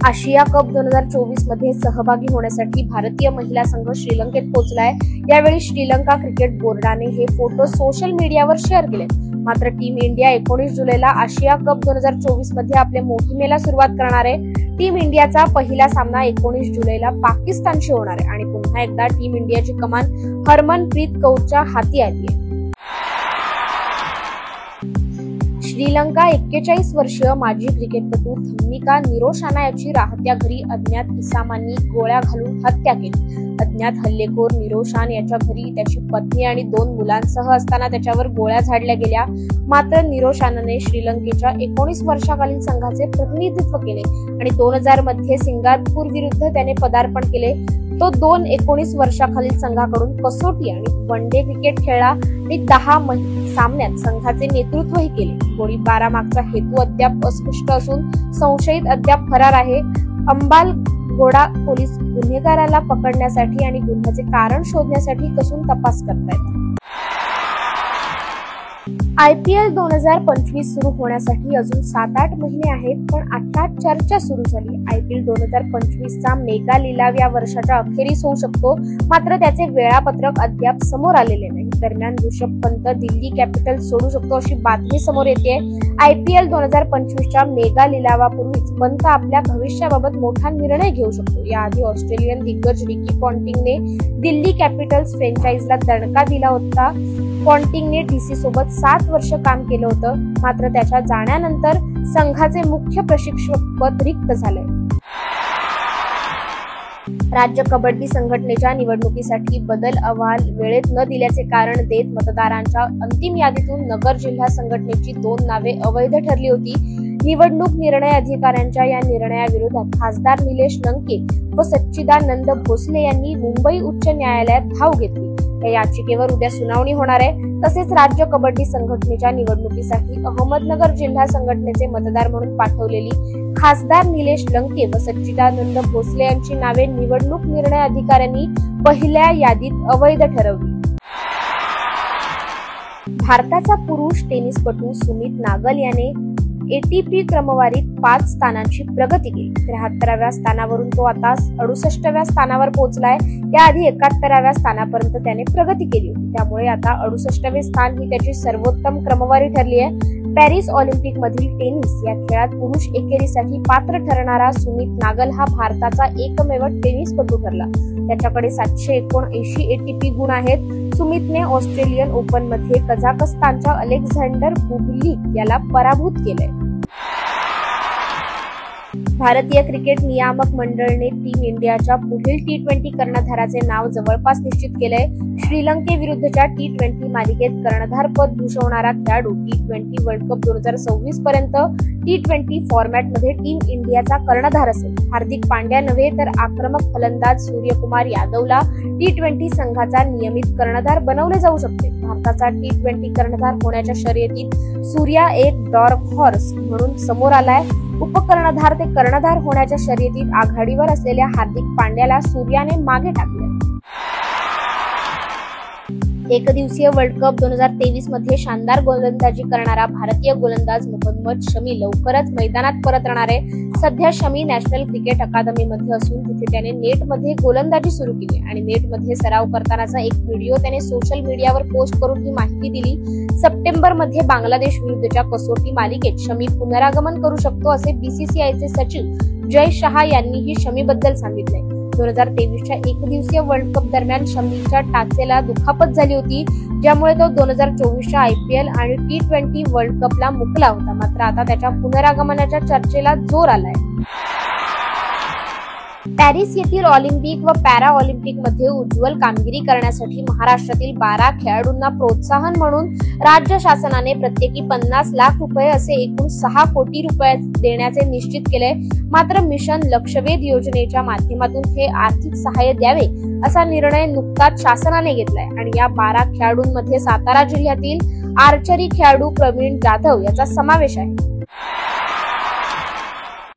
आशिया cup 2024 मध्ये सहभागी होण्यासाठी भारतीय महिला संघ श्रीलंकेत पोहोचलाय। यावेळी श्रीलंका क्रिकेट बोर्डाने हे फोटो सोशल मीडियावर शेअर केले। मात्र टीम इंडिया 19 जुलैला आशिया कप 2024 मध्ये आपल्या मोहिमेला सुरुवात करणार आहे। टीम इंडियाचा पहिला सामना 19 जुलैला पाकिस्तानशी होणार आहे आणि पुन्हा एकदा टीम इंडियाची कमान हरमनप्रीत कौरच्या हाती आली आहे। श्रीलंका 41 वर्षीय माजी क्रिकेटपटू थम्मिका निरोशाना याची राहत्या घरी अज्ञात इसामांनी गोळ्या घालून हत्या केली। अज्ञात हल्लेखोर निरोशान याच्या घरी त्याची पत्नी आणि 2 मुलांसह असताना त्याच्यावर गोळ्या झाडल्या गेल्या। मात्र निरोशानाने श्रीलंकेच्या 19 वर्षाखालील संघाचे प्रतिनिधित्व केले आणि 2000 मध्ये सिंगापूर विरुद्ध त्याने पदार्पण केले। तो 19 वर्षाखालील संघाकडून कसोटी आणि वन डे क्रिकेट खेळला आणि 10 सामन्यात संघाचे नेतृत्वही केले। गोळीबारा मागचा हेतू अद्याप अस्पष्ट असून संशयित अद्याप फरार आहे। अंबालगोडा पोलीस गुन्हेगाराला पकडण्यासाठी आणि गुन्ह्याचे कारण शोधण्यासाठी कसून तपास करतायत। IPL 2025 सुरू होण्यासाठी अजून 7-8 महिने आहेत, पण आता चर्चा सुरू झाली। IPL 2025 चा मेगा लिलाव या वर्षाच्या अखेरीस होऊ शकतो, मात्र त्याचे वेळापत्रक अद्याप समोर आलेले नाही। दरम्यान ऋषभ पंत दिल्ली कॅपिटल्स सोडू शकतो अशी बातमी समोर येते। IPL 2025 च्या मेगा लिलावापूर्वीच पंत आपल्या भविष्याबाबत मोठा निर्णय घेऊ शकतो। याआधी ऑस्ट्रेलियन दिग्गज रिकी पॉन्टिंगने दिल्ली कॅपिटल्स फ्रँचाइझला दणका दिला होता। पॉन्टिंगने DC सोबत 7 वर्ष काम केलं होतं, मात्र त्याच्या जाण्यानंतर संघाचे मुख्य प्रशिक्षक पद रिक्त झालंय। राज्य कबड्डी संघटनेच्या निवडणुकीसाठी बदल अहवाल वेळेत न दिल्याचे कारण देत मतदारांच्या अंतिम यादीतून नगर जिल्हा संघटनेची 2 नावे अवैध ठरली होती। निवडणूक निर्णय अधिकाऱ्यांच्या या निर्णयाविरोधात खासदार निलेश लंके व सच्चिदानंद भोसले यांनी मुंबई उच्च न्यायालयात धाव घेतली। या याचिकेवर उद्या सुनावणी होणार आहे। तसेच राज्य कबड्डी संघटनेच्या निवडणुकीसाठी अहमदनगर जिल्हा संघटनेचे मतदार म्हणून पाठवलेली खासदार निलेश लंके व सच्चिदानंद भोसले यांची नावे निवडणूक निर्णय अधिकाऱ्यांनी पहिल्या यादीत अवैध ठरवली। भारताचा पुरुष टेनिसपटू सुमित नागल याने ATP क्रमवारीत 5 स्थानांची प्रगती केली। 73व्या स्थानावरून तो आता 68व्या स्थानावर पोहोचलाय। याआधी 71व्या स्थानापर्यंत त्याने प्रगती केली होती, त्यामुळे आता 68वे स्थान ही त्याची सर्वोत्तम क्रमवारी ठरली आहे। पॅरिस ऑलिम्पिक मधील टेनिस या खेळात पुरुष एकेरीसाठी पात्र ठरणारा सुमित नागल हा भारताचा एकमेव टेनिसपटू ठरला। त्याच्याकडे 779 ATP गुण आहेत। सुमितने ऑस्ट्रेलियन ओपन मध्ये कझाकस्तानच्या अलेक्झांडर बुबलिक याला पराभूत केले। भारतीय क्रिकेट नियामक मंडळाने टीम इंडियाच्या पुढील T20 कर्णधाराचे नाव जवळपास निश्चित केलंय। श्रीलंकेविरुद्धच्या T20 मालिकेत कर्णधार पद भूषवणारा खेळाडू T20 वर्ल्ड कप 2026 पर्यंत T20 फॉर्मॅट मध्ये टीम इंडियाचा कर्णधार असेल। हार्दिक पांड्या नव्हे तर आक्रमक फलंदाज सूर्यकुमार यादवला T20 संघाचा नियमित कर्णधार बनवले जाऊ शकते। भारताचा T20 कर्णधार होण्याच्या शर्यतीत सूर्या एक डार्क हॉर्स म्हणून समोर आलाय। उपकर्णधार ते कर्णधार होण्याच्या शर्यतीत आघाडीवर असलेल्या हार्दिक पांड्याला सूर्याने मागे टाकले। एकदिवसीय वर्ल्ड कप 2023 मध्ये शानदार गोलंदाजी करणारा भारतीय गोलंदाज मोहम्मद शमी लवकरच मैदानात परत राहणार आहे। सध्या शमी नॅशनल क्रिकेट अकादमी मध्ये असून तिथे त्याने नेटमध्ये गोलंदाजी सुरू केली आणि नेटमध्ये सराव करतानाचा एक व्हिडिओ त्याने सोशल मीडियावर पोस्ट करून ही माहिती दिली। सप्टेंबर मध्ये बांगलादेश विरुद्धच्या कसोटी मालिकेत शमी पुनरागमन करू शकतो असे BCCIचे सचिव जय शहा यांनीही शमीबद्दल सांगितले। 2023च्या एकदिवसीय वर्ल्ड कप दरम्यान शमीच्या टाचेला दुखापत झाली होती, ज्यामुळे तो 2024च्या IPL आणि T20 वर्ल्ड कपला मुकला होता। मात्र आता त्याच्या पुनरागमनाच्या चर्चेला जोर आलाय। पॅरिस येथील ऑलिम्पिक व पॅरा ऑलिम्पिक मध्ये उज्ज्वल कामगिरी करण्यासाठी महाराष्ट्रातील 12 खेळाडूंना प्रोत्साहन म्हणून राज्य शासनाने प्रत्येकी 50 लाख रुपये असे एकूण 6 कोटी रुपये देण्याचे निश्चित केले। मात्र मिशन लक्षवेध योजनेच्या माध्यमातून हे आर्थिक सहाय्य द्यावे असा निर्णय नुकताच शासनाने घेतलाय आणि या 12 खेळाडूंमध्ये सातारा जिल्ह्यातील आर्चरी खेळाडू प्रवीण जाधव याचा समावेश आहे।